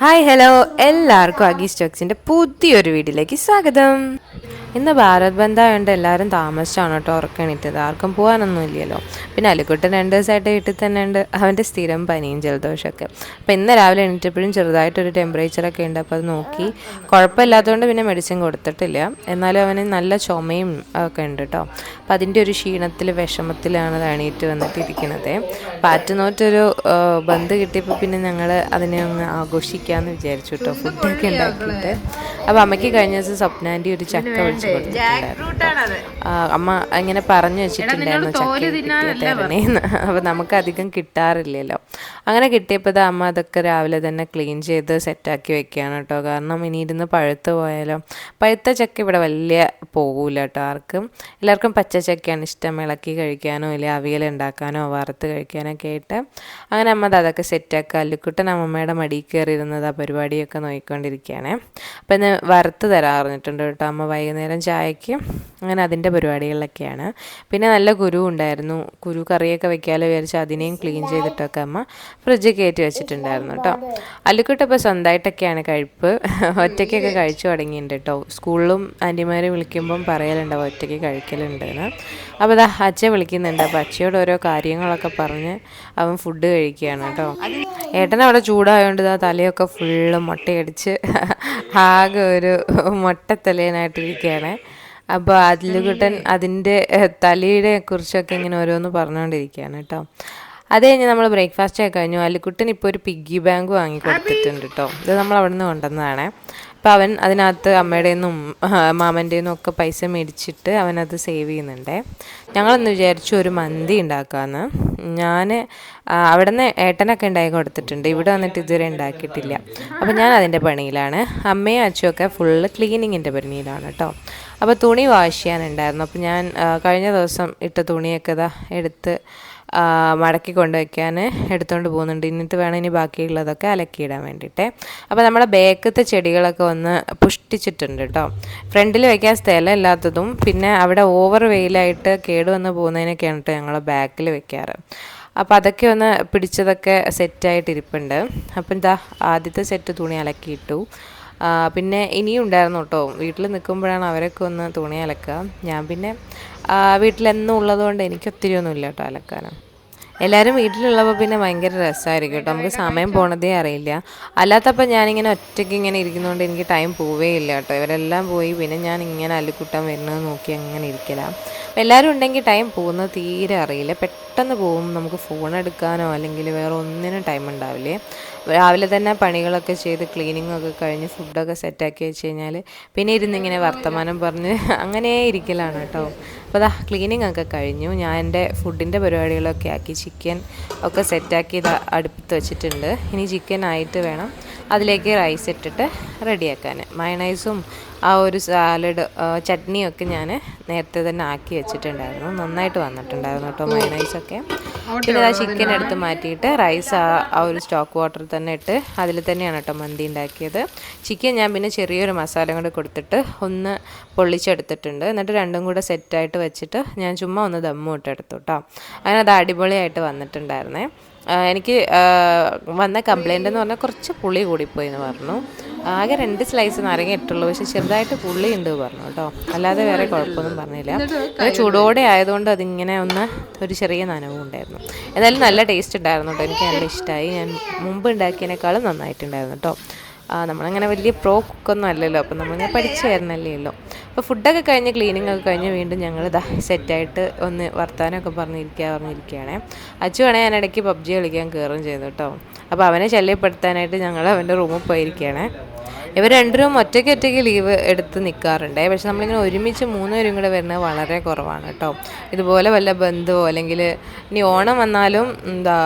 Hi hello എല്ലാവർക്കും അഗി സ്റ്റോക്സിൻ്റെ പുതിയൊരു വീഡിയോയിലേക്ക് സ്വാഗതം. ഇന്ന് ഭാരത് ബന്ധായതുകൊണ്ട് എല്ലാവരും താമസിച്ചാണ് കേട്ടോ ഉറക്കണിട്ടത്. ആർക്കും പോകാനൊന്നും ഇല്ലല്ലോ. പിന്നെ അലിക്കുട്ടൻ 2 ദിവസമായിട്ട് വീട്ടിൽ തന്നെ ഉണ്ട്. അവൻ്റെ സ്ഥിരം പനിയും ജലദോഷമൊക്കെ. അപ്പോൾ ഇന്ന് രാവിലെ എണീറ്റപ്പോഴും ചെറുതായിട്ടൊരു ടെമ്പറേച്ചറൊക്കെ ഉണ്ട്. അപ്പോൾ അത് നോക്കി കുഴപ്പമില്ലാത്തതുകൊണ്ട് പിന്നെ മെഡിസിൻ കൊടുത്തിട്ടില്ല. എന്നാലും അവന് നല്ല ചുമയും ഒക്കെ ഉണ്ട് കേട്ടോ. അപ്പോൾ അതിൻ്റെ ഒരു ക്ഷീണത്തിൽ വിഷമത്തിലാണ് എണീറ്റ് വന്നിട്ടിരിക്കുന്നത്. പാറ്റുനോറ്റൊരു ബന്ധ് കിട്ടിയപ്പോൾ പിന്നെ ഞങ്ങൾ അതിനെ ഒന്ന് ആഘോഷിക്കാമെന്ന് വിചാരിച്ചു കേട്ടോ, ഫുഡൊക്കെ ഉണ്ടാക്കിയിട്ട്. അപ്പോൾ അമ്മയ്ക്ക് കഴിഞ്ഞ ദിവസം സ്വപ്നാൻ്റെ ഒരു ചക്ക വിളിച്ചു കൊടുത്തിട്ടുണ്ടായിരുന്നു. അമ്മ ഇങ്ങനെ പറഞ്ഞു വെച്ചിട്ടുണ്ടായിരുന്നു ചക്ക തരണേന്ന്. അപ്പോൾ നമുക്ക് അധികം കിട്ടാറില്ലല്ലോ. അങ്ങനെ കിട്ടിയപ്പോൾ അമ്മ അതൊക്കെ രാവിലെ തന്നെ ക്ലീൻ ചെയ്ത് സെറ്റാക്കി വെക്കുകയാണ് കേട്ടോ. കാരണം ഇനി ഇരുന്ന് പഴുത്ത് പോയാലോ. പഴുത്ത ചക്ക ഇവിടെ വലിയ പോകൂല കേട്ടോ ആർക്കും. എല്ലാവർക്കും പച്ച ചക്കയാണ് ഇഷ്ടം. ഇളക്കി കഴിക്കാനോ അല്ലെങ്കിൽ അവിയൽ ഉണ്ടാക്കാനോ വറുത്ത് കഴിക്കാനൊക്കെ ആയിട്ട്. അങ്ങനെ അമ്മ അതൊക്കെ സെറ്റാക്കുക. അല്ലിക്കുട്ടൻ അമ്മമ്മയുടെ മടിയിൽ കയറിയിരുന്നത് ആ പരിപാടിയൊക്കെ നോക്കിക്കൊണ്ടിരിക്കുകയാണ്. അപ്പം ഇന്ന് വറുത്ത് തരാൻ പറഞ്ഞിട്ടുണ്ട് കേട്ടോ അമ്മ വൈകുന്നേരം ചായക്ക്. അങ്ങനെ അതിൻ്റെ പരിപാടികളിലൊക്കെയാണ്. പിന്നെ നല്ല കുരു ഉണ്ടായിരുന്നു. കുരു കറിയൊക്കെ വെക്കാമല്ലോ വിചാരിച്ച് അതിനെയും ക്ലീൻ ചെയ്തിട്ടൊക്കെ അമ്മ ഫ്രിഡ്ജിൽ കയറ്റി വെച്ചിട്ടുണ്ടായിരുന്നു കേട്ടോ. അല്ലിക്കുട്ടപ്പോൾ സ്വന്തമായിട്ടൊക്കെയാണ് കഴിപ്പ്. ഒറ്റയ്ക്കൊക്കെ കഴിച്ചു തുടങ്ങിയിട്ടുണ്ട് കേട്ടോ. സ്കൂളിലും ആൻറ്റിമാരെ വിളിക്കുമ്പം പറയലുണ്ടാവും ഒറ്റയ്ക്ക് കഴിക്കലുണ്ടെന്ന്. അപ്പോൾ അതാ അച്ഛ വിളിക്കുന്നുണ്ട്. അപ്പോൾ അച്ഛയോട് ഓരോ കാര്യങ്ങളൊക്കെ പറഞ്ഞ് അവൻ ഫുഡ് കഴിക്കുകയാണ് കേട്ടോ. ഏട്ടൻ അവിടെ ചൂടായതുകൊണ്ട് ഇതാ തലയൊക്കെ ഫുള്ള് മുട്ടയടിച്ച് ആകെ ഒരു മുട്ടത്തലേനായിട്ടിരിക്കുകയാണ്. അപ്പോൾ അല്ലിക്കുട്ടൻ അതിൻ്റെ തലയുടെ കുറിച്ചൊക്കെ ഇങ്ങനെ ഓരോന്ന് പറഞ്ഞുകൊണ്ടിരിക്കുകയാണ് കേട്ടോ. അത് കഴിഞ്ഞ് നമ്മൾ ബ്രേക്ക്ഫാസ്റ്റ് ഒക്കെ കഴിഞ്ഞു. അല്ലിക്കുട്ടൻ ഇപ്പോൾ ഒരു പിഗ്ഗി ബാങ്ക് വാങ്ങി കൊടുത്തിട്ടുണ്ട് കേട്ടോ. ഇത് നമ്മൾ അവിടെ നിന്ന് കൊണ്ടുവന്നതാണ്. അപ്പോൾ അവൻ അതിനകത്ത് അമ്മയുടെ നിന്നും മാമൻ്റെ നിന്നും ഒക്കെ പൈസ മേടിച്ചിട്ട് അവനത് സേവ് ചെയ്യുന്നുണ്ട്. ഞങ്ങളൊന്ന് വിചാരിച്ചു ഒരു മന്തി ഉണ്ടാക്കാമെന്ന്. ഞാൻ അവിടെ നിന്ന് ഏട്ടനൊക്കെ ഉണ്ടാക്കി കൊടുത്തിട്ടുണ്ട്. ഇവിടെ വന്നിട്ട് ഇതുവരെ ഉണ്ടാക്കിയിട്ടില്ല. അപ്പോൾ ഞാൻ അതിൻ്റെ പണിയിലാണ്. അമ്മയും അച്ഛനൊക്കെ ഫുള്ള് ക്ലീനിങ്ങിൻ്റെ പണിയിലാണ് കേട്ടോ. അപ്പോൾ തുണി വാഷ് ചെയ്യാനുണ്ടായിരുന്നു. അപ്പോൾ ഞാൻ കഴിഞ്ഞ ദിവസം ഇട്ട തുണിയൊക്കെ ഇതാ എടുത്ത് മടക്കി കൊണ്ടുവയ്ക്കാൻ എടുത്തുകൊണ്ട് പോകുന്നുണ്ട്. എന്നിട്ട് വേണം ഇനി ബാക്കിയുള്ളതൊക്കെ അലക്കിയിടാൻ വേണ്ടിയിട്ട്. അപ്പോൾ നമ്മുടെ ബാക്കത്തെ ചെടികളൊക്കെ ഒന്ന് പുഷ്ടിച്ചിട്ടുണ്ട് കേട്ടോ. ഫ്രണ്ടിൽ വയ്ക്കാൻ സ്ഥലം ഇല്ലാത്തതും പിന്നെ അവിടെ ഓവർ വെയിലായിട്ട് കേടുവന്ന് പോകുന്നതിനൊക്കെയാണ് കേട്ടോ ഞങ്ങൾ ബാക്കിൽ വെക്കാറ്. അപ്പോൾ അതൊക്കെ ഒന്ന് പിടിച്ചതൊക്കെ സെറ്റായിട്ടിരിപ്പുണ്ട്. അപ്പം എന്താ ആദ്യത്തെ സെറ്റ് തുണി അലക്കിയിട്ടു. പിന്നെ ഇനിയും ഉണ്ടായിരുന്നു കേട്ടോ. വീട്ടിൽ നിൽക്കുമ്പോഴാണ് അവരൊക്കെ ഒന്ന് തുണി അലക്കുക. ഞാൻ പിന്നെ വീട്ടിലെന്നും ഉള്ളതുകൊണ്ട് എനിക്ക് ഒത്തിരി ഒന്നുമില്ല കേട്ടോ അലക്കാനും. എല്ലാവരും വീട്ടിലുള്ളപ്പോൾ പിന്നെ ഭയങ്കര രസമായിരിക്കും കേട്ടോ. നമുക്ക് സമയം പോണതേ അറിയില്ല. അല്ലാത്തപ്പോൾ ഞാനിങ്ങനെ ഒറ്റയ്ക്ക് ഇങ്ങനെ ഇരിക്കുന്നതുകൊണ്ട് എനിക്ക് ടൈം പോവേ ഇല്ല കേട്ടോ. ഇവരെല്ലാം പോയി പിന്നെ ഞാൻ ഇങ്ങനെ അല്ലിക്കുട്ടൻ വരുന്നത് നോക്കി അങ്ങനെ ഇരിക്കലാണ്. അപ്പോൾ എല്ലാവരും ഉണ്ടെങ്കിൽ ടൈം പോകുന്നത് തീരെ അറിയില്ല. പെട്ടെന്ന് പോകും. നമുക്ക് ഫോൺ എടുക്കാനോ അല്ലെങ്കിൽ വേറെ ഒന്നിനും ടൈം ഉണ്ടാവില്ലേ. രാവിലെ തന്നെ പണികളൊക്കെ ചെയ്ത് ക്ലീനിങ്ങൊക്കെ കഴിഞ്ഞ് ഫുഡൊക്കെ സെറ്റാക്കി വെച്ച് കഴിഞ്ഞാൽ പിന്നെ ഇരുന്നിങ്ങനെ വർത്തമാനം പറഞ്ഞ് അങ്ങനെ ഇരിക്കലാണ് കേട്ടോ. അപ്പോൾ അതാ ക്ലീനിങ് ഒക്കെ കഴിഞ്ഞു. ഞാൻ എൻ്റെ ഫുഡിൻ്റെ പരിപാടികളൊക്കെ ആക്കി ചിക്കൻ ഒക്കെ സെറ്റാക്കി ഇത് അടുപ്പത്ത് വെച്ചിട്ടുണ്ട്. ഇനി ചിക്കൻ ആയിട്ട് വേണം അതിലേക്ക് റൈസ് ഇട്ടിട്ട് റെഡിയാക്കാൻ. മയണൈസും ആ ഒരു സാലഡ് ചട്നിയൊക്കെ ഞാൻ നേരത്തെ തന്നെ ആക്കി വെച്ചിട്ടുണ്ടായിരുന്നു. നന്നായിട്ട് വന്നിട്ടുണ്ടായിരുന്നു കേട്ടോ മയണൈസൊക്കെ. പിന്നെ ആ ചിക്കൻ എടുത്ത് മാറ്റിയിട്ട് റൈസ് ആ ഒരു സ്റ്റോക്ക് വാട്ടർ തന്നെ ഇട്ട് അതിൽ തന്നെയാണ് കേട്ടോ മന്തി ഉണ്ടാക്കിയത്. ചിക്കൻ ഞാൻ പിന്നെ ചെറിയൊരു മസാല കൂടെ കൊടുത്തിട്ട് ഒന്ന് പൊള്ളിച്ചെടുത്തിട്ടുണ്ട്. എന്നിട്ട് രണ്ടും കൂടെ സെറ്റായിട്ട് വെച്ചിട്ട് ഞാൻ ചുമ്മാ ഒന്ന് ദമ്മ് ഇട്ടെടുത്തു കേട്ടോ. അങ്ങനെ അത് അടിപൊളിയായിട്ട് വന്നിട്ടുണ്ടായിരുന്നേ. എനിക്ക് വന്ന കംപ്ലയിൻ്റ് എന്ന് പറഞ്ഞാൽ കുറച്ച് പുളി കൂടിപ്പോയി എന്ന് പറഞ്ഞു. ആകെ 2 സ്ലൈസ് നാരങ്ങ ഇട്ടുള്ളൂ. പക്ഷേ ചെറുതായിട്ട് പുളി ഉണ്ട് പറഞ്ഞു കേട്ടോ. അല്ലാതെ വേറെ കുഴപ്പമൊന്നും പറഞ്ഞില്ല. പിന്നെ ചൂടോടെ ആയതുകൊണ്ട് അതിങ്ങനെ ഒരു ചെറിയ നനവും ഉണ്ടായിരുന്നു. എന്തായാലും നല്ല ടേസ്റ്റ് ഉണ്ടായിരുന്നു കേട്ടോ. എനിക്ക് നല്ല ഇഷ്ടമായി. ഞാൻ മുമ്പ് ഉണ്ടാക്കിയതിനേക്കാളും നന്നായിട്ടുണ്ടായിരുന്നു കേട്ടോ. നമ്മളങ്ങനെ വലിയ പ്രോ കുക്കൊന്നും അല്ലല്ലോ. അപ്പം നമ്മളിങ്ങനെ പഠിച്ചു തരണല്ലേ ഉള്ളൂ. അപ്പോൾ ഫുഡൊക്കെ കഴിഞ്ഞ് ക്ലീനിങ് ഒക്കെ കഴിഞ്ഞ് വീണ്ടും ഞങ്ങൾ ഇതാ സെറ്റായിട്ട് ഒന്ന് വർത്താനമൊക്കെ പറഞ്ഞിരിക്കുകയാണേ. അച്ചുവാണെങ്കിൽ ഞാൻ ഇടയ്ക്ക് PUBG കളിക്കാൻ കയറുകയും ചെയ്തു കേട്ടോ. അപ്പോൾ അവനെ ശല്യപ്പെടുത്താനായിട്ട് ഞങ്ങൾ അവൻ്റെ റൂമിൽ പോയിരിക്കുകയാണ്. ഇവർ രണ്ടുപേരും ഒറ്റയ്ക്ക് ലീവ് എടുത്ത് നിൽക്കാറുണ്ട്. പക്ഷെ നമ്മളിങ്ങനെ ഒരുമിച്ച് 3 പേരും കൂടെ വരുന്നത് വളരെ കുറവാണ് കേട്ടോ. ഇതുപോലെ വല്ല ബന്ധുവോ അല്ലെങ്കിൽ ഇനി ഓണം വന്നാലും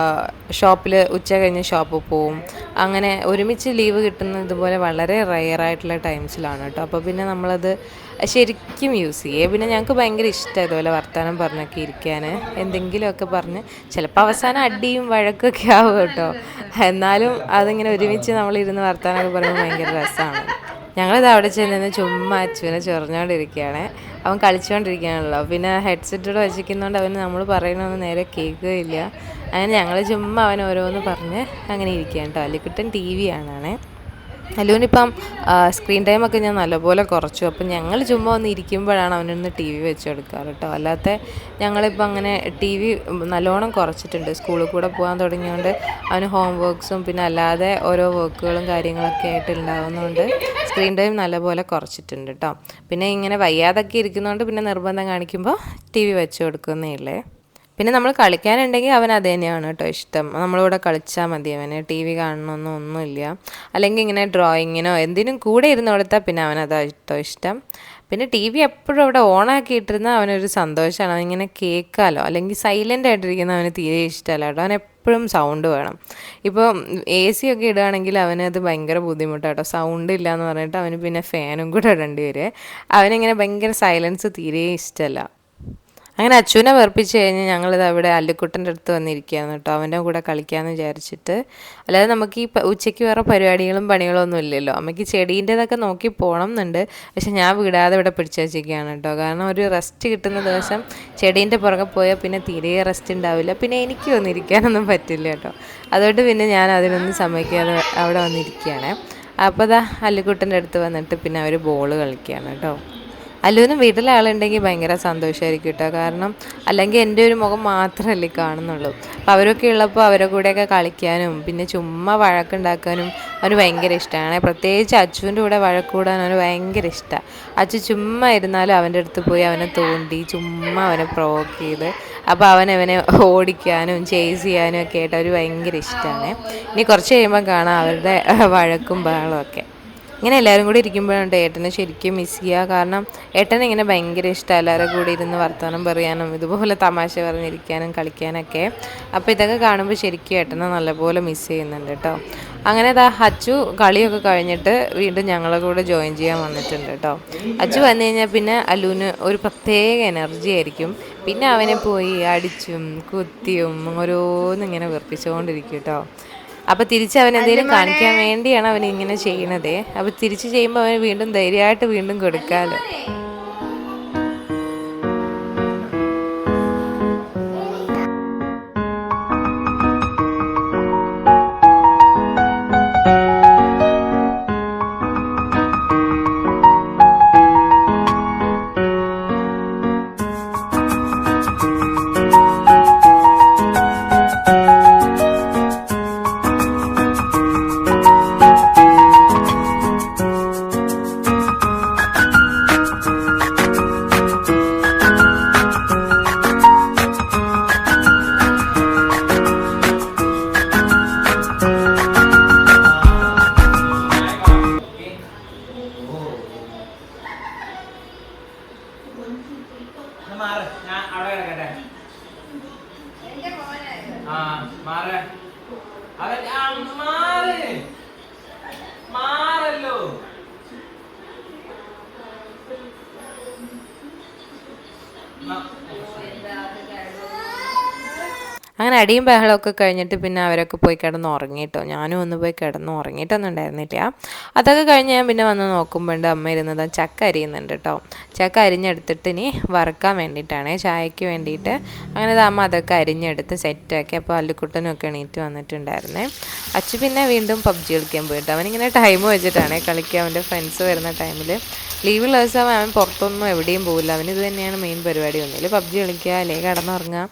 ഷോപ്പിൽ ഉച്ച കഴിഞ്ഞ് ഷോപ്പിൽ പോവും. അങ്ങനെ ഒരുമിച്ച് ലീവ് കിട്ടുന്നത് ഇതുപോലെ വളരെ റെയറായിട്ടുള്ള ടൈംസിലാണ് കേട്ടോ. അപ്പോൾ പിന്നെ നമ്മളത് ശരിക്കും യൂസ് ചെയ്യേ. പിന്നെ ഞങ്ങൾക്ക് ഭയങ്കര ഇഷ്ടമാണ് ഇതുപോലെ വർത്തമാനം പറഞ്ഞൊക്കെ ഇരിക്കാൻ. എന്തെങ്കിലുമൊക്കെ പറഞ്ഞ് ചിലപ്പോൾ അവസാനം അടിയും വഴക്കൊക്കെ ആവും കേട്ടോ. എന്നാലും അതിങ്ങനെ ഒരുമിച്ച് നമ്മളിരുന്ന് വർത്തമാനമൊക്കെ പറയുമ്പോൾ ഭയങ്കര രസമാണ്. ഞങ്ങളിത് അവിടെ ചെന്ന് ചുമ്മാ അച്ചുവിനെ ചൊറിഞ്ഞുകൊണ്ടിരിക്കുകയാണ്. അവൻ കളിച്ചുകൊണ്ടിരിക്കുകയാണല്ലോ. പിന്നെ ഹെഡ്സെറ്റോടെ വെച്ചിരിക്കുന്നതുകൊണ്ട് അവന് നമ്മൾ പറയുന്നതൊന്നും നേരെ കേൾക്കുകയില്ല. അങ്ങനെ ഞങ്ങൾ ചുമ്മാ അവൻ ഓരോന്ന് പറഞ്ഞ് അങ്ങനെ ഇരിക്കുകയാണ് കേട്ടോ. അല്ലിക്കുട്ടൻ TV കാണാണേ. അല്ലൂനിപ്പം സ്ക്രീൻ ടൈമൊക്കെ ഞാൻ നല്ലപോലെ കുറച്ചു. അപ്പം ഞങ്ങൾ ചുമ്മാ ഒന്ന് ഇരിക്കുമ്പോഴാണ് അവനൊന്ന് ടി വി വെച്ച് കൊടുക്കാറ് കേട്ടോ. അല്ലാത്ത ഞങ്ങളിപ്പോൾ അങ്ങനെ ടി വി നല്ലോണം കുറച്ചിട്ടുണ്ട്. സ്കൂളിൽ കൂടെ പോകാൻ തുടങ്ങിയതുകൊണ്ട് അവന് ഹോം വർക്ക്സും പിന്നെ അല്ലാതെ ഓരോ വർക്കുകളും കാര്യങ്ങളൊക്കെ ആയിട്ട് ഉണ്ടാകുന്നതുകൊണ്ട് സ്ക്രീൻ ടൈം നല്ലപോലെ കുറച്ചിട്ടുണ്ട് കേട്ടോ. പിന്നെ ഇങ്ങനെ വയ്യാതൊക്കെ ഇരിക്കുന്നതുകൊണ്ട് പിന്നെ നിർബന്ധം കാണിക്കുമ്പോൾ ടി വി വെച്ച് കൊടുക്കുന്നേ ഉള്ളേ. പിന്നെ നമ്മൾ കളിക്കാനുണ്ടെങ്കിൽ അവൻ അത് തന്നെയാണ് കേട്ടോ ഇഷ്ടം. നമ്മളിവിടെ കളിച്ചാൽ മതി, അവന് ടി വി കാണണമെന്നോ ഒന്നുമില്ല. അല്ലെങ്കിൽ ഇങ്ങനെ ഡ്രോയിങ്ങിനോ എന്തിനും കൂടെ ഇരുന്ന് കൊടുത്താൽ പിന്നെ അവനതാ ഇഷ്ടം. പിന്നെ ടി വി എപ്പോഴും അവിടെ ഓണാക്കിയിട്ടിരുന്നാൽ അവനൊരു സന്തോഷമാണ്. അവനിങ്ങനെ കേൾക്കാമല്ലോ. അല്ലെങ്കിൽ സൈലൻ്റ് ആയിട്ടിരിക്കുന്ന അവന് തീരെ ഇഷ്ടമല്ല കേട്ടോ. അവൻ എപ്പോഴും സൗണ്ട് വേണം. ഇപ്പോൾ എ സി ഒക്കെ ഇടുകയാണെങ്കിൽ അവനത് ഭയങ്കര ബുദ്ധിമുട്ടാണ് കേട്ടോ. സൗണ്ട് ഇല്ല എന്ന് പറഞ്ഞിട്ട് അവന് പിന്നെ ഫാനും കൂടെ ഇടേണ്ടി വരും. അവനിങ്ങനെ ഭയങ്കര സൈലൻസ് തീരെ ഇഷ്ടമല്ല. അങ്ങനെ അച്ചുവിനെ വെറുപ്പിച്ച് കഴിഞ്ഞ് ഞങ്ങളിത് അവിടെ അല്ലിക്കുട്ടൻ്റെ അടുത്ത് വന്നിരിക്കുകയാണ് കേട്ടോ, അവൻ്റെ കൂടെ കളിക്കാമെന്ന് വിചാരിച്ചിട്ട്. അല്ലാതെ നമുക്ക് ഈ ഉച്ചയ്ക്ക് വേറെ പരിപാടികളും പണികളും ഒന്നും ഇല്ലല്ലോ. അമ്മയ്ക്ക് ചെടീൻ്റെതൊക്കെ നോക്കി പോകണം എന്നുണ്ട്. പക്ഷെ ഞാൻ വിടാതെ ഇവിടെ പിടിച്ചു വച്ചിരിക്കുകയാണ് കേട്ടോ. കാരണം ഒരു റെസ്റ്റ് കിട്ടുന്ന ദിവസം ചെടീൻ്റെ പുറകെ പോയാൽ പിന്നെ തീരെ റെസ്റ്റ് ഉണ്ടാവില്ല. പിന്നെ എനിക്ക് വന്നിരിക്കാനൊന്നും പറ്റില്ല കേട്ടോ. അതുകൊണ്ട് പിന്നെ ഞാൻ അതിനൊന്നും സമ്മതിക്കാതെ അവിടെ വന്നിരിക്കുകയാണ്. അപ്പോൾ ദാ അല്ലിക്കുട്ടൻ്റെ അടുത്ത് വന്നിട്ട് പിന്നെ അവർ ബോൾ കളിക്കുകയാണ് കേട്ടോ. അല്ലുവിനും വീട്ടിലെ ആളുണ്ടെങ്കിൽ ഭയങ്കര സന്തോഷമായിരിക്കും കേട്ടോ. കാരണം അല്ലെങ്കിൽ എൻ്റെ ഒരു മുഖം മാത്രമല്ലേ കാണുന്നുള്ളൂ. അപ്പോൾ അവരൊക്കെ ഉള്ളപ്പോൾ അവരെ കൂടെയൊക്കെ കളിക്കാനും പിന്നെ ചുമ്മാ വഴക്കുണ്ടാക്കാനും അവന് ഭയങ്കര ഇഷ്ടമാണ്. പ്രത്യേകിച്ച് അച്ചുവിൻ്റെ കൂടെ വഴക്കൂടാൻ അവന് ഭയങ്കര ഇഷ്ടമാണ്. അച്ചു ചുമ്മാ ഇരുന്നാലും അവൻ്റെ അടുത്ത് പോയി അവനെ തോണ്ടി ചുമ്മാ അവനെ പ്രൊവോക്ക് ചെയ്ത് അപ്പോൾ അവനെ ഓടിക്കാനും ചേസ് ചെയ്യാനും ഒക്കെ ആയിട്ട് അവർ ഭയങ്കര ഇഷ്ടമാണ്. ഇനി കുറച്ച് കഴിയുമ്പോൾ കാണാം അവരുടെ വഴക്കും ബഹളവും ഒക്കെ. ഇങ്ങനെ എല്ലാവരും കൂടി ഇരിക്കുമ്പോഴുണ്ട് ഏട്ടനെ ശരിക്കും മിസ് ചെയ്യുക. കാരണം ഏട്ടനെ ഇങ്ങനെ ഭയങ്കര ഇഷ്ടമാണ് എല്ലാവരും കൂടി ഇരുന്ന് വർത്തമാനം പറയാനും ഇതുപോലെ തമാശ പറഞ്ഞിരിക്കാനും കളിക്കാനൊക്കെ. അപ്പോൾ ഇതൊക്കെ കാണുമ്പോൾ ശരിക്കും ഏട്ടനെ നല്ലപോലെ മിസ് ചെയ്യുന്നുണ്ട് കേട്ടോ. അങ്ങനെ അച്ചു കളിയൊക്കെ കഴിഞ്ഞിട്ട് വീണ്ടും ഞങ്ങളെ കൂടെ ജോയിൻ ചെയ്യാൻ വന്നിട്ടുണ്ട് കേട്ടോ. അച്ചു വന്നു കഴിഞ്ഞാൽ പിന്നെ അല്ലുവിന് ഒരു പ്രത്യേക എനർജി ആയിരിക്കും. പിന്നെ അവനെ പോയി അടിച്ചും കുത്തിയും ഓരോന്നിങ്ങനെ വെറുപ്പിച്ചുകൊണ്ടിരിക്കും കേട്ടോ. അപ്പോൾ തിരിച്ച് അവൻ എന്തെങ്കിലും കാണിക്കാൻ വേണ്ടിയാണ് അവൻ ഇങ്ങനെ ചെയ്യണത്. അപ്പോൾ തിരിച്ച് ചെയ്യുമ്പോൾ അവന് വീണ്ടും ധൈര്യമായിട്ട് വീണ്ടും കൊടുക്കാമല്ലോ. അങ്ങനെ അടിയും ബഹളമൊക്കെ കഴിഞ്ഞിട്ട് പിന്നെ അവരൊക്കെ പോയി കിടന്ന് ഉറങ്ങിയിട്ടോ. ഞാനും ഒന്ന് പോയി കിടന്ന് ഉറങ്ങിയിട്ടൊന്നും ഉണ്ടായിരുന്നില്ല. അതൊക്കെ കഴിഞ്ഞ് ഞാൻ പിന്നെ വന്ന് നോക്കുമ്പോണ്ട് അമ്മ ഇരുന്നത് ചക്ക അരിയുന്നുണ്ട് കേട്ടോ. ചക്ക അരിഞ്ഞെടുത്തിട്ട് ഇനി വറുക്കാൻ വേണ്ടിയിട്ടാണ്, ചായക്ക് വേണ്ടിയിട്ട്. അങ്ങനെ അമ്മ അതൊക്കെ അരിഞ്ഞെടുത്ത് സെറ്റാക്കി. അപ്പോൾ അല്ലിക്കുട്ടനൊക്കെ എണീറ്റ് വന്നിട്ടുണ്ടായിരുന്നേ. അച്ചു പിന്നെ വീണ്ടും പബ്ജി കളിക്കാൻ പോയിട്ട് അവനിങ്ങനെ ടൈം വെച്ചിട്ടാണ് കളിക്കുക. അവൻ്റെ ഫ്രണ്ട്സ് വരുന്ന ടൈമിൽ ലീവുള്ള ദിവസം അവൻ പുറത്തൊന്നും എവിടെയും പോകില്ല. അവനിത് തന്നെയാണ് മെയിൻ പരിപാടി. ഒന്നുമില്ല പബ്ജി കളിക്കുക അല്ലെങ്കിൽ കിടന്നുറങ്ങുക,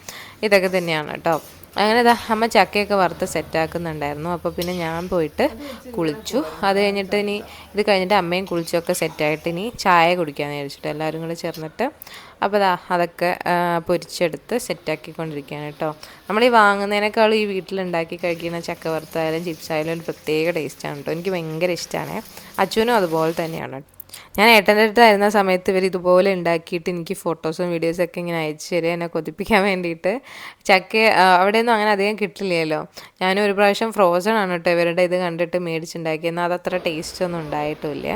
ഇതൊക്കെ തന്നെയാണ് കേട്ടോ. അങ്ങനെ അമ്മ ചക്കയൊക്കെ വറുത്ത് സെറ്റാക്കുന്നുണ്ടായിരുന്നു. അപ്പോൾ പിന്നെ ഞാൻ പോയിട്ട് കുളിച്ചു. അത് കഴിഞ്ഞിട്ട് ഇനി ഇത് കഴിഞ്ഞിട്ട് അമ്മയും കുളിച്ചൊക്കെ സെറ്റായിട്ട് ഇനി ചായ കുടിക്കാമെന്ന് വിചാരിച്ചിട്ട് എല്ലാവരും കൂടെ ചേർന്നിട്ട് അപ്പോൾ അതൊക്കെ പൊരിച്ചെടുത്ത് സെറ്റാക്കിക്കൊണ്ടിരിക്കുകയാണ് കേട്ടോ. നമ്മൾ ഈ വാങ്ങുന്നതിനേക്കാളും ഈ വീട്ടിലുണ്ടാക്കി കഴിക്കുന്ന ചക്ക വറുത്തായാലും ചിപ്സായാലും ഒരു പ്രത്യേക ടേസ്റ്റാണ് കേട്ടോ. എനിക്ക് ഭയങ്കര ഇഷ്ടമാണ്. അച്ഛനും അതുപോലെ തന്നെയാണ്. ഞാൻ ഏട്ടൻ്റെ അടുത്തായിരുന്ന സമയത്ത് ഇവർ ഇതുപോലെ ഉണ്ടാക്കിയിട്ട് എനിക്ക് ഫോട്ടോസും വീഡിയോസൊക്കെ ഇങ്ങനെ അയച്ചു തരിക, എന്നെ കൊതിപ്പിക്കാൻ വേണ്ടിയിട്ട്. ചക്ക അവിടെയൊന്നും അങ്ങനെ അധികം കിട്ടില്ലല്ലോ. ഞാനും ഒരു പ്രാവശ്യം ഫ്രോസൺ ആണ് കേട്ടോ ഇവരുടെ ഇത് കണ്ടിട്ട് മേടിച്ചുണ്ടാക്കി. എന്നാൽ അതത്ര ടേസ്റ്റൊന്നും ഉണ്ടായിട്ടുമില്ല.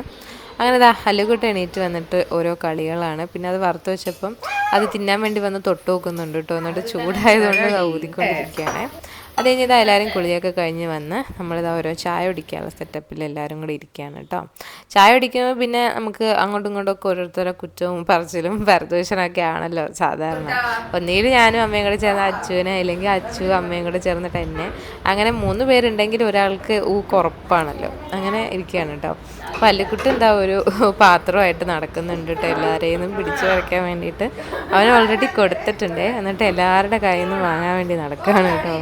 അങ്ങനെ അല്ലുകുട്ടി എണീറ്റ് വന്നിട്ട് ഓരോ കളികളാണ്. പിന്നെ അത് വറുത്ത് വെച്ചപ്പം അത് തിന്നാൻ വേണ്ടി വന്ന് തൊട്ട് നോക്കുന്നുണ്ട് കേട്ടോ. എന്നിട്ട് ചൂടായതുകൊണ്ട് ഊതിക്കൊണ്ടിരിക്കുകയാണ്. അത് കഴിഞ്ഞ് എല്ലാവരും കുളിയൊക്കെ കഴിഞ്ഞ് വന്ന് നമ്മളിതാ ഓരോ ചായ കുടിക്കാനുള്ള സെറ്റപ്പിൽ എല്ലാവരും കൂടി ഇരിക്കുകയാണ് കേട്ടോ. ചായ കുടിക്കുമ്പോൾ പിന്നെ നമുക്ക് അങ്ങോട്ടും ഇങ്ങോട്ടും ഒക്കെ ഓരോരുത്തരുടെ കുറ്റവും പറച്ചിലും പരദൂഷണമൊക്കെ ആണല്ലോ സാധാരണ. ഒന്നുകിൽ ഞാനും അമ്മയും കൂടെ ചേർന്ന് അച്ചുവിനെ, അല്ലെങ്കിൽ അച്ചു അമ്മയും കൂടെ ചേർന്നിട്ട് എന്നെ. അങ്ങനെ 3 പേരുണ്ടെങ്കിൽ ഒരാൾക്ക് ഊക്ക് ഉറപ്പാണല്ലോ. അങ്ങനെ ഇരിക്കുകയാണ് കേട്ടോ. അപ്പോൾ അല്ലിക്കുട്ടി എന്താ ഒരു പാത്രമായിട്ട് നടക്കുന്നുണ്ട് കേട്ടോ, എല്ലാവരെയും പിടിച്ചു വരയ്ക്കാൻ വേണ്ടിയിട്ട്. അവൻ ഓൾറെഡി കൊടുത്തിട്ടുണ്ട്, എന്നിട്ട് എല്ലാവരുടെ കയ്യിൽ നിന്ന് വാങ്ങാൻ വേണ്ടി നടക്കുകയാണ് കേട്ടോ.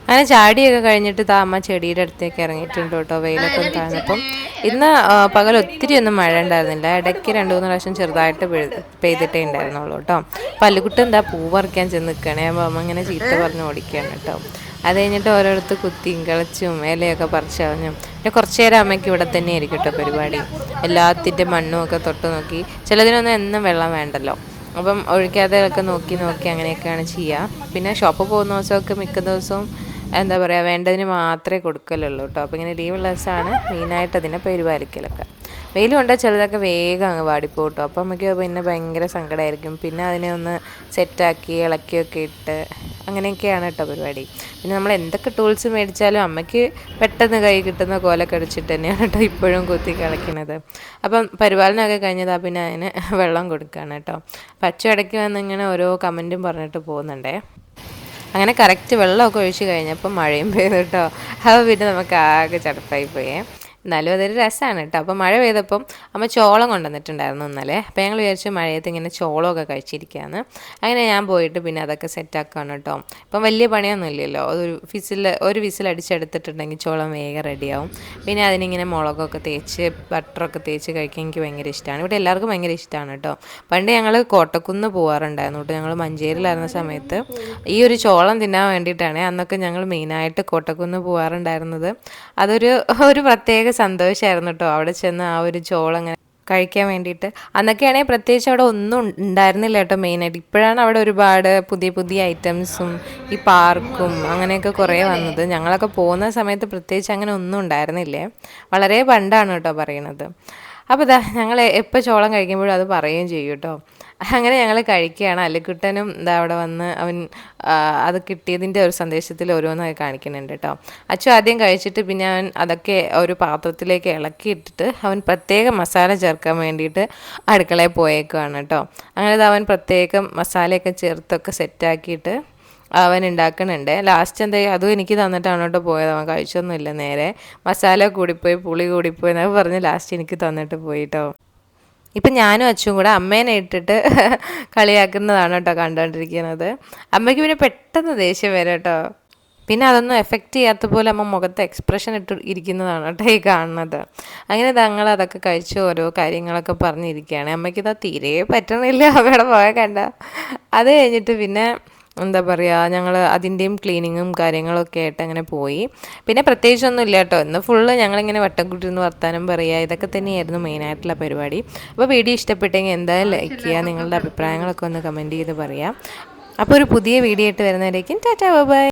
അങ്ങനെ ചാടിയൊക്കെ കഴിഞ്ഞിട്ട് അമ്മ ചെടിയുടെ അടുത്തേക്ക് ഇറങ്ങിയിട്ടുണ്ട് കേട്ടോ, വെയിലൊക്കെ താഴ്ന്നപ്പം. ഇന്ന് പകൽ ഒത്തിരി ഒന്നും മഴ ഉണ്ടായിരുന്നില്ല, ഇടയ്ക്ക് 2-3 പ്രാവശ്യം ചെറുതായിട്ട് പെയ്തിട്ടേ ഉണ്ടായിരുന്നുള്ളൂ കേട്ടോ. പല്ലുകുട്ടി എന്താ പൂ പറിക്കാൻ ചെന്ന് നിൽക്കണേ, അപ്പോൾ അമ്മ ഇങ്ങനെ ചീത്ത പറഞ്ഞ് ഓടിക്കുകയാണ് കേട്ടോ. അത് കഴിഞ്ഞിട്ട് ഓരോരുത്ത് കുത്തിയും കിളച്ചും ഇലയൊക്കെ പറിച്ച് കളഞ്ഞും പിന്നെ കുറച്ച് നേരം അമ്മയ്ക്ക് ഇവിടെ തന്നെ ആയിരിക്കും കേട്ടോ പരിപാടി. എല്ലാത്തിൻ്റെ മണ്ണും ഒക്കെ തൊട്ട് നോക്കി, ചിലതിനൊന്നും എന്നും വെള്ളം വേണ്ടല്ലോ, അപ്പം ഒഴിക്കാതെയൊക്കെ നോക്കി അങ്ങനെയൊക്കെയാണ് ചെയ്യുക. പിന്നെ ഷോപ്പിൽ പോകുന്ന ദിവസമൊക്കെ മിക്ക ദിവസവും എന്താ പറയുക, വേണ്ടതിന് മാത്രമേ കൊടുക്കലുള്ളൂ കേട്ടോ. അപ്പോൾ ഇങ്ങനെ ലീവുള്ള ദിവസമാണ് മെയിനായിട്ട് അതിനെ പരിപാലിക്കലൊക്കെ. വെയിൽ കൊണ്ടാൽ ചിലതൊക്കെ വേഗം അങ്ങ് വാടിപ്പോകും കേട്ടോ. അപ്പോൾ നമുക്ക് പിന്നെ ഭയങ്കര സങ്കടമായിരിക്കും. പിന്നെ അതിനെ ഒന്ന് സെറ്റാക്കി ഇളക്കിയൊക്കെ ഇട്ട് അങ്ങനെയൊക്കെയാണ് കേട്ടോ പരിപാടി. പിന്നെ നമ്മൾ എന്തൊക്കെ ടൂൾസ് മേടിച്ചാലും അമ്മയ്ക്ക് പെട്ടെന്ന് കൈ കിട്ടുന്ന കോലൊക്കെ അടിച്ചിട്ട് തന്നെയാണ് കേട്ടോ ഇപ്പോഴും കുത്തി കളിക്കുന്നത്. അപ്പം പരിപാലനമൊക്കെ കഴിഞ്ഞതാ പിന്നെ അതിന് വെള്ളം കൊടുക്കുകയാണ് കേട്ടോ. പച്ച ഇടയ്ക്ക് വന്ന് ഇങ്ങനെ ഓരോ കമൻറ്റും പറഞ്ഞിട്ട് പോകുന്നുണ്ടേ. അങ്ങനെ കറക്റ്റ് വെള്ളമൊക്കെ ഒഴിച്ച് കഴിഞ്ഞപ്പോൾ മഴയും പെയ്തു കേട്ടോ. അപ്പോൾ പിന്നെ നമുക്ക് ആകെ ചടപ്പായി പോയേ. എന്നാലും അതൊരു രസമാണ് കേട്ടോ. അപ്പോൾ മഴ പെയ്തപ്പം അമ്മ ചോളം കൊണ്ടുവന്നിട്ടുണ്ടായിരുന്നു ഇന്നലെ. അപ്പോൾ ഞങ്ങൾ വിചാരിച്ചു മഴയത്ത് ഇങ്ങനെ ചോളമൊക്കെ കഴിച്ചിരിക്കുകയാണ്. അങ്ങനെ ഞാൻ പോയിട്ട് പിന്നെ അതൊക്കെ സെറ്റാക്കുകയാണ് കേട്ടോ. ഇപ്പം വലിയ പണിയൊന്നും ഇല്ലല്ലോ, ഒരു വിസിൽ അടിച്ചെടുത്തിട്ടുണ്ടെങ്കിൽ ചോളം വേഗം റെഡിയാവും. പിന്നെ അതിനിങ്ങനെ മുളകൊക്കെ തേച്ച് ബട്ടറൊക്കെ തേച്ച് കഴിക്കാൻ എനിക്ക് ഭയങ്കര ഇഷ്ടമാണ്. ഇവിടെ എല്ലാവർക്കും ഭയങ്കര ഇഷ്ടമാണ് കേട്ടോ. പണ്ട് ഞങ്ങൾ കോട്ടക്കുന്ന് പോകാറുണ്ടായിരുന്നു കേട്ടോ. ഞങ്ങൾ മഞ്ചേരിയിലായിരുന്ന സമയത്ത് ഈ ഒരു ചോളം തിന്നാൻ വേണ്ടിയിട്ടാണ് അന്നൊക്കെ ഞങ്ങൾ മെയിനായിട്ട് കോട്ടക്കുന്ന് പോകാറുണ്ടായിരുന്നത്. ഒരു പ്രത്യേക സന്തോഷമായിരുന്നു കേട്ടോ അവിടെ ചെന്ന് ആ ഒരു ചോളം അങ്ങനെ കഴിക്കാൻ വേണ്ടിയിട്ട്. അന്നൊക്കെയാണെങ്കിൽ പ്രത്യേകിച്ച് അവിടെ ഒന്നും ഉണ്ടായിരുന്നില്ല കേട്ടോ മെയിനായിട്ട്. ഇപ്പോഴാണ് അവിടെ ഒരുപാട് പുതിയ പുതിയ ഐറ്റംസും ഈ പാർക്കും അങ്ങനെയൊക്കെ കുറേ വന്നത്. ഞങ്ങളൊക്കെ പോകുന്ന സമയത്ത് പ്രത്യേകിച്ച് അങ്ങനെ ഒന്നും ഉണ്ടായിരുന്നില്ലേ, വളരെ പണ്ടാണ് കേട്ടോ പറയണത്. അപ്പോൾ ഇതാ ഞങ്ങൾ എപ്പോൾ ചോളം കഴിക്കുമ്പോഴും അത് പറയുകയും ചെയ്യും കേട്ടോ. അങ്ങനെ ഞങ്ങൾ കഴിക്കുകയാണ്. അല്ലിക്കുട്ടനും ഇതാ അവിടെ വന്ന് അവൻ അത് കിട്ടിയതിൻ്റെ ഒരു സന്ദേശത്തിൽ ഓരോന്നായി കാണിക്കുന്നുണ്ട് കേട്ടോ. അച്ചു ആദ്യം കഴിച്ചിട്ട് പിന്നെ അവൻ അതൊക്കെ ഒരു പാത്രത്തിലേക്ക് ഇളക്കിയിട്ടിട്ട് അവൻ പ്രത്യേകം മസാല ചേർക്കാൻ വേണ്ടിയിട്ട് അടുക്കളയിൽ പോയേക്കുവാണ് കേട്ടോ. അങ്ങനെ അവൻ പ്രത്യേകം മസാലയൊക്കെ ചേർത്തൊക്കെ സെറ്റാക്കിയിട്ട് അവൻ ഉണ്ടാക്കുന്നുണ്ട്. ലാസ്റ്റ് എന്താ അതും എനിക്ക് തന്നിട്ടാണ് കേട്ടോ പോയത്. അവൻ കഴിച്ചൊന്നുമില്ല, നേരെ മസാല കൂടിപ്പോയി പുളി കൂടിപ്പോയി എന്നൊക്കെ പറഞ്ഞ് ലാസ്റ്റ് എനിക്ക് തന്നിട്ട് പോയി കേട്ടോ. ഇപ്പം ഞാനും അച്ഛനും കൂടെ അമ്മേനെ ഇട്ടിട്ട് കളിയാക്കുന്നതാണ് കേട്ടോ കണ്ടുകൊണ്ടിരിക്കുന്നത്. അമ്മയ്ക്ക് പിന്നെ പെട്ടെന്ന് ദേഷ്യം വരും കേട്ടോ. പിന്നെ അതൊന്നും എഫക്റ്റ് ചെയ്യാത്ത പോലെ അമ്മ മുഖത്ത് എക്സ്പ്രഷൻ ഇരിക്കുന്നതാണ് കേട്ടോ ഈ കാണുന്നത്. അങ്ങനെ തങ്ങൾ അതൊക്കെ കഴിച്ച് ഓരോ കാര്യങ്ങളൊക്കെ പറഞ്ഞിരിക്കുകയാണ്. അമ്മയ്ക്കിതാ തീരെ പറ്റണില്ല അവിടെ പോയാൽ കണ്ട. അത് കഴിഞ്ഞിട്ട് പിന്നെ എന്താ പറയുക, ഞങ്ങൾ അതിൻ്റെയും ക്ലീനിങ്ങും കാര്യങ്ങളൊക്കെ ആയിട്ട് അങ്ങനെ പോയി. പിന്നെ പ്രത്യേകിച്ചൊന്നും ഇല്ല കേട്ടോ, ഇന്ന് ഫുള്ള് ഞങ്ങളിങ്ങനെ വട്ടം കൂട്ടിയിരുന്ന് വർത്താനം പറയുക, ഇതൊക്കെ തന്നെയായിരുന്നു മെയിനായിട്ടുള്ള പരിപാടി. അപ്പോൾ വീഡിയോ ഇഷ്ടപ്പെട്ടെങ്കിൽ എന്തായാലും ലൈക്ക് ചെയ്യുക, നിങ്ങളുടെ അഭിപ്രായങ്ങളൊക്കെ ഒന്ന് കമൻറ്റ് ചെയ്ത് പറയാം. അപ്പോൾ ഒരു പുതിയ വീഡിയോ ആയിട്ട് വരുന്നവരേക്കും ടാറ്റാ ബൈ.